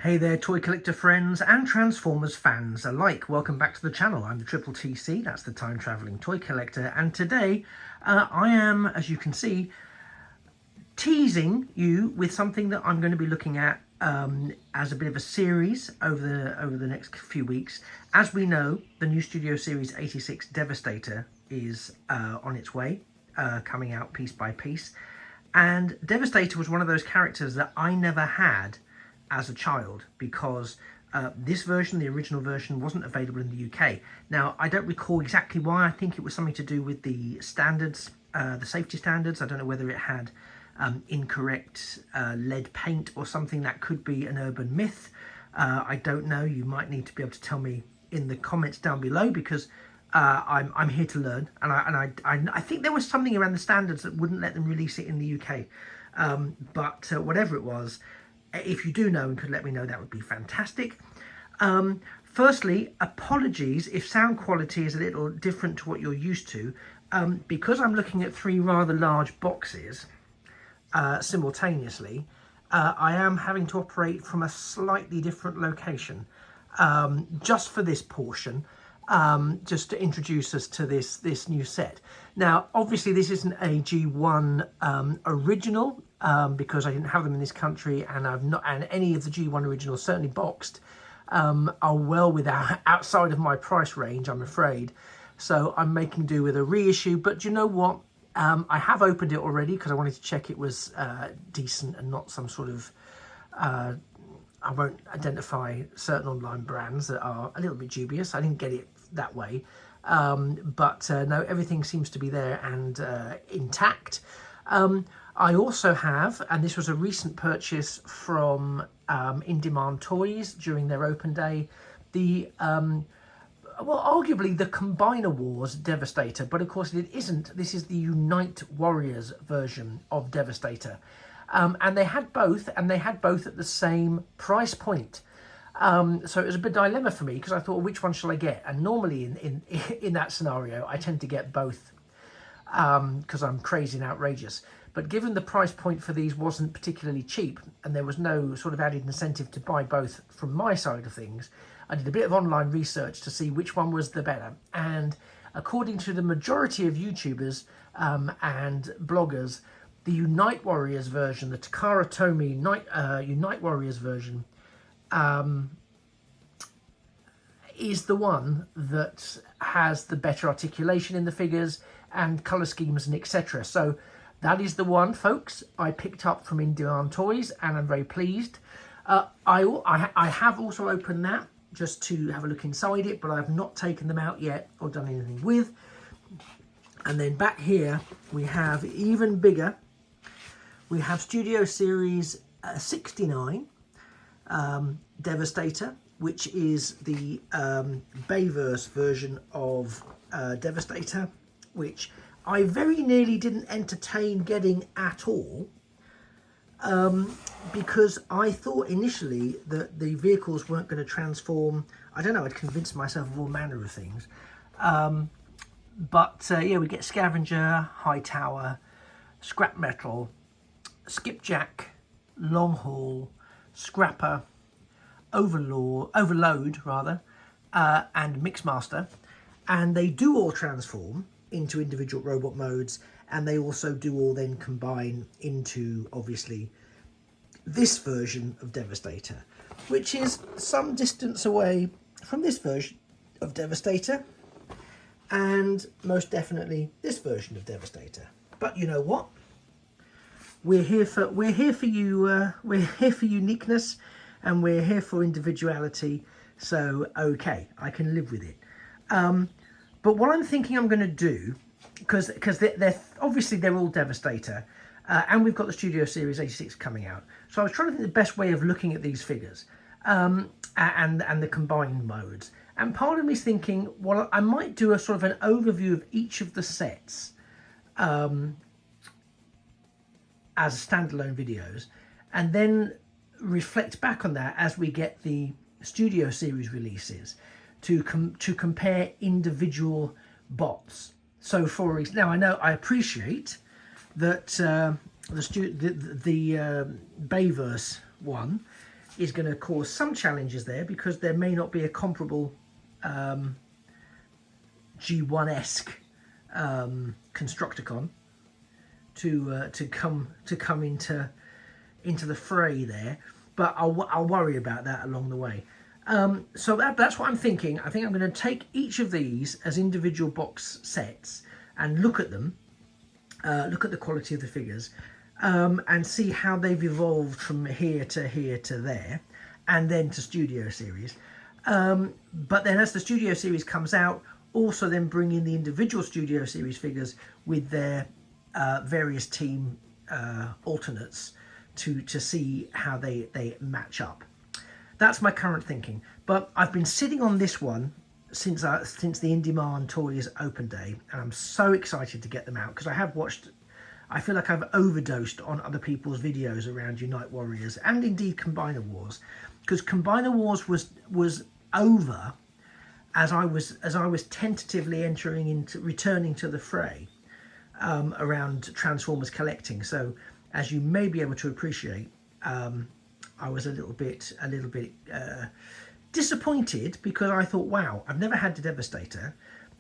Hey there, toy collector friends and Transformers fans alike. Welcome back to the channel. I'm the Triple TC, that's the time traveling toy collector, and today I am, as you can see, teasing you with something that I'm going to be looking at as a bit of a series over the next few weeks. As we know, the new Studio Series 86 Devastator is on its way, coming out piece by piece, and Devastator was one of those characters that I never had as a child because this version, the original version, wasn't available in the UK. Now, I don't recall exactly why. I think it was something to do with the standards, the safety standards. I don't know whether it had incorrect lead paint or something. That could be an urban myth. I don't know. You might need to be able to tell me in the comments down below, because I'm here to learn, and I think there was something around the standards that wouldn't let them release it in the UK. But whatever it was, if you do know and could let me know, that would be fantastic. Firstly, apologies if sound quality is a little different to what you're used to, because I'm looking at three rather large boxes simultaneously. I am having to operate from a slightly different location just for this portion, just to introduce us to this new set. Now, obviously, this isn't a G1 original, because I didn't have them in this country, and and any of the G1 originals, certainly boxed, are well outside of my price range, I'm afraid. So I'm making do with a reissue. But you know what? I have opened it already because I wanted to check it was decent and not some sort of I won't identify certain online brands that are a little bit dubious. I didn't get it that way, but no, everything seems to be there and intact. I also have, and this was a recent purchase from In Demand Toys during their open day, the well, arguably the Combiner Wars Devastator, but of course it isn't. This is the Unite Warriors version of Devastator. And they had both, at the same price point. So it was a bit dilemma for me, because I thought, well, which one shall I get? And normally in that scenario, I tend to get both, because I'm crazy and outrageous. But given the price point for these wasn't particularly cheap, and there was no sort of added incentive to buy both from my side of things, I did a bit of online research to see which one was the better. And according to the majority of YouTubers and bloggers, the Unite Warriors version, the Takara Tomy Unite Warriors version, is the one that has the better articulation in the figures and colour schemes and etc. So that is the one, folks, I picked up from In Demand Toys, and I'm very pleased. I have also opened that just to have a look inside it, but I have not taken them out yet or done anything with. And then back here we have even bigger. We have Studio Series 69 Devastator, which is the Bayverse version of Devastator, which I very nearly didn't entertain getting at all, because I thought initially that the vehicles weren't going to transform. I don't know, I'd convinced myself of all manner of things. But yeah, we get Scavenger, High Tower, Scrap Metal, Skipjack, Long Haul, Scrapper, Overload rather, and Mixmaster, and they do all transform into individual robot modes, and they also do all then combine into, obviously, this version of Devastator, which is some distance away from this version of Devastator, and most definitely this version of Devastator. But you know what? We're here for you. We're here for uniqueness, and we're here for individuality. So okay, I can live with it. But what I'm thinking I'm going to do, because they're obviously they're all Devastator, and we've got the Studio Series 86 coming out. So I was trying to think the best way of looking at these figures, and the combined modes. And part of me's thinking, well, I might do a sort of an overview of each of the sets as standalone videos, and then reflect back on that as we get the Studio Series releases to compare individual bots. So for now, I appreciate that the Bayverse one is going to cause some challenges there, because there may not be a comparable G1-esque Constructicon to come into the fray there, but I'll worry about that along the way. So that's what I'm thinking. I think I'm going to take each of these as individual box sets and look at them, look at the quality of the figures, and see how they've evolved from here to there, and then to Studio Series. But then as the Studio Series comes out, also then bring in the individual Studio Series figures with their various team alternates to see how they match up. That's my current thinking. But I've been sitting on this one since the In Demand Toys open day, and I'm so excited to get them out, because I feel like I've overdosed on other people's videos around Unite Warriors and indeed Combiner Wars, because Combiner Wars was over as I was tentatively returning to the fray around Transformers collecting. So as you may be able to appreciate, I was a little bit disappointed, because I thought, wow, I've never had the Devastator,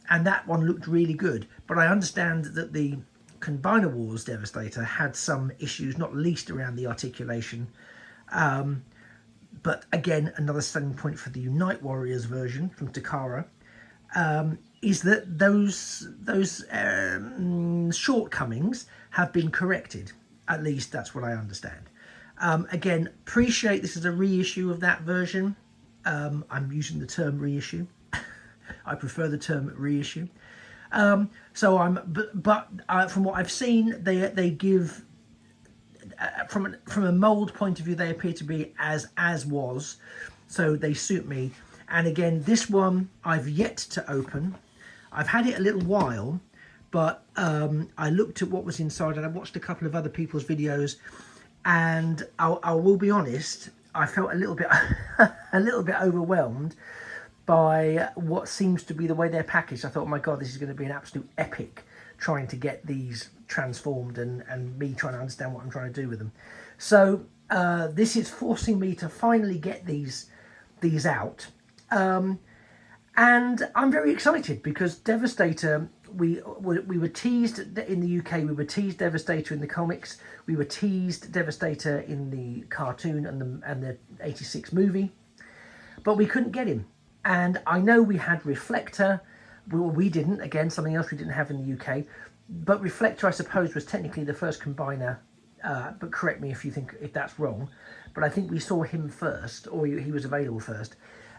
and that one looked really good. But I understand that the Combiner Wars Devastator had some issues, not least around the articulation. But again, another selling point for the Unite Warriors version from Takara is that those shortcomings have been corrected. At least that's what I understand. Again, appreciate this is a reissue of that version. I'm using the term reissue. I prefer the term reissue. From what I've seen, they give from a mold point of view, they appear to be as was, so they suit me. And again, this one I've yet to open. I've had it a little while, but I looked at what was inside, and I watched a couple of other people's videos, and I will be honest, I felt a little bit overwhelmed by what seems to be the way they're packaged. I thought, oh my god, this is going to be an absolute epic, trying to get these transformed and me trying to understand what I'm trying to do with them. So this is forcing me to finally get these out, and I'm very excited, because Devastator, we were teased in the UK, we were teased Devastator in the comics, we were teased Devastator in the cartoon and the 86 movie, but we couldn't get him. And I know we had Reflector. Well, we didn't. Again, something else we didn't have in the UK. But Reflector, I suppose, was technically the first combiner. But correct me if that's wrong. But I think we saw him first, or he was available first.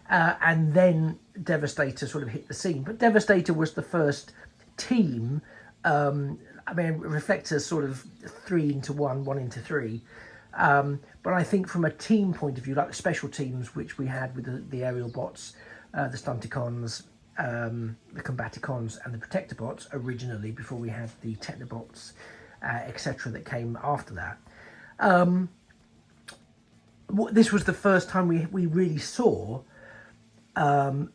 And then Devastator sort of hit the scene. But Devastator was the first team. I mean, Reflector's sort of 3 into 1, 1 into 3. But I think from a team point of view, like the special teams, which we had with the aerial bots, the Stunticons, the Combaticons and the Protector bots originally, before we had the Technobots, etc. that came after that. This was the first time we really saw a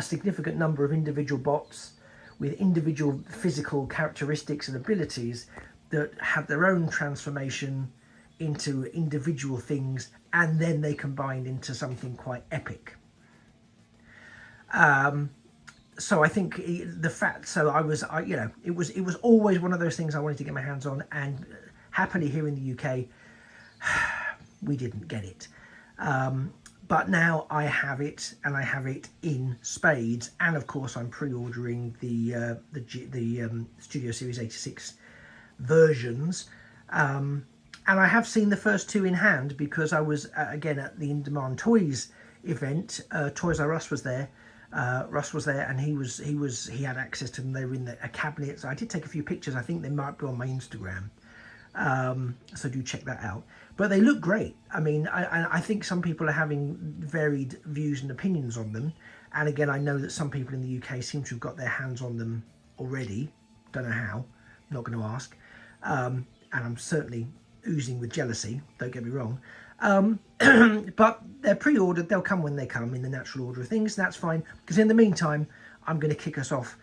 significant number of individual bots with individual physical characteristics and abilities that have their own transformation into individual things, and then they combined into something quite epic. So I think it was always one of those things I wanted to get my hands on, and happily here in the UK we didn't get it. But now I have it, and I have it in spades, and of course I'm pre-ordering the Studio Series 86 versions, and I have seen the first two in hand, because I was again at the In Demand Toys event. Toys R Us was there. Russ was there, and he had access to them. They were in a cabinet, so I did take a few pictures. I think they might be on my Instagram, so do check that out. But they look great. I mean, I think some people are having varied views and opinions on them, and again, I know that some people in the UK seem to have got their hands on them already. Don't know how, not going to ask, and I'm certainly oozing with jealousy, don't get me wrong. But they're pre-ordered, they'll come when they come in the natural order of things. That's fine, because in the meantime I'm going to kick us off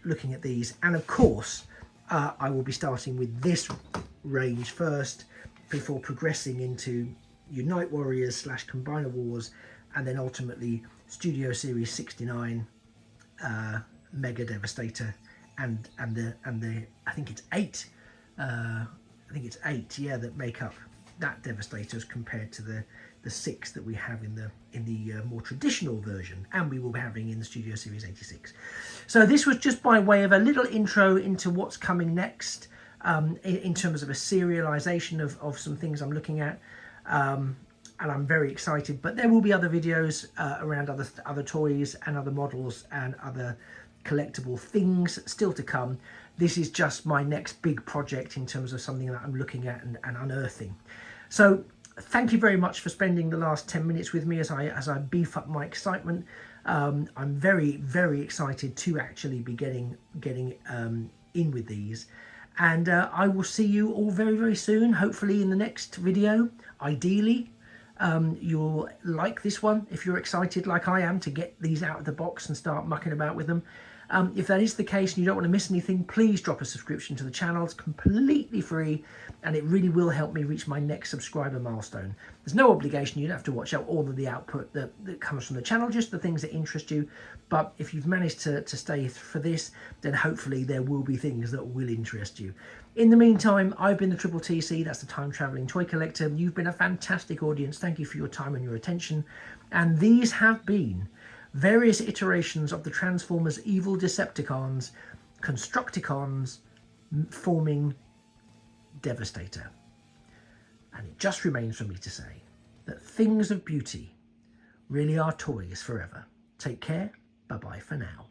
looking at these, and of course I will be starting with this range first before progressing into Unite Warriors / Combiner Wars, and then ultimately Studio Series 69 Mega Devastator, and the I think it's 8 yeah, that make up that Devastator as compared to the 6 that we have in the more traditional version, and we will be having in the Studio Series 86. So this was just by way of a little intro into what's coming next, in terms of a serialization of some things I'm looking at, and I'm very excited. But there will be other videos around other toys and other models and other collectible things still to come. This is just my next big project in terms of something that I'm looking at and unearthing. So thank you very much for spending the last 10 minutes with me as I beef up my excitement. I'm very, very excited to actually be getting in with these, and I will see you all very, very soon, hopefully in the next video. Ideally, you'll like this one if you're excited like I am to get these out of the box and start mucking about with them. If that is the case and you don't want to miss anything, please drop a subscription to the channel. It's completely free, and it really will help me reach my next subscriber milestone. There's no obligation. You don't have to watch out all of the output that comes from the channel, just the things that interest you. But if you've managed to stay for this, then hopefully there will be things that will interest you. In the meantime, I've been the Triple TC, that's the Time Travelling Toy Collector. You've been a fantastic audience. Thank you for your time and your attention. And these have been various iterations of the Transformers evil Decepticons, Constructicons, forming Devastator. And it just remains for me to say that things of beauty really are toys forever. Take care. Bye-bye for now.